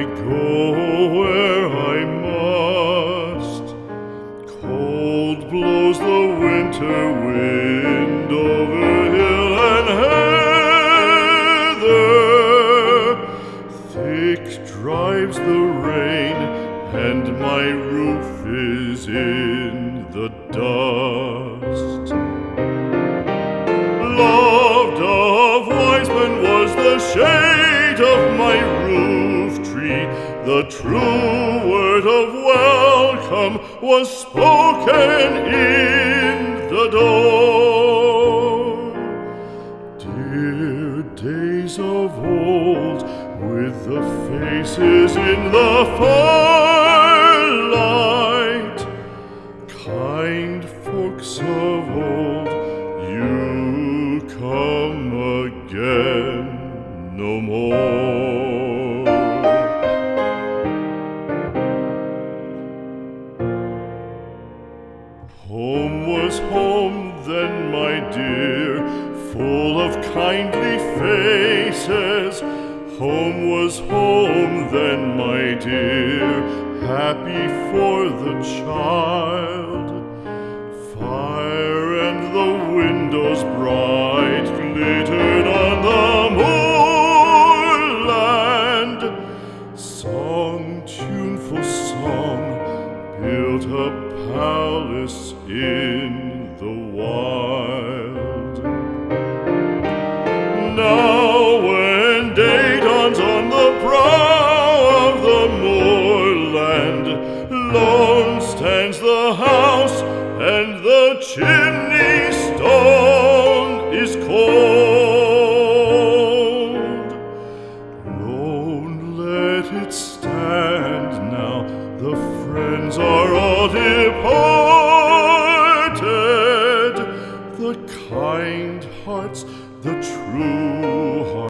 go where I must. Cold blows the winter wind over hill and heather. Thick drives the rain, and my roof is in the dust. Loved of wise men was the shade of my roof tree. The true word of welcome was spoken in the door. Dear days of old, with the faces in the firelight, kind folks of old, you come again no more. Home was home then, my dear, full of kindly faces. Home was home then, my dear, happy for the child. Fire and the windows bright glittered on the moorland. Song, tuneful song, built a palace in the wild. Now when day dawns on the brow of the moorland, lone stands the house, and the chimney stone is cold. Lone, let it stand now, the friends are all departed. The kind hearts, the true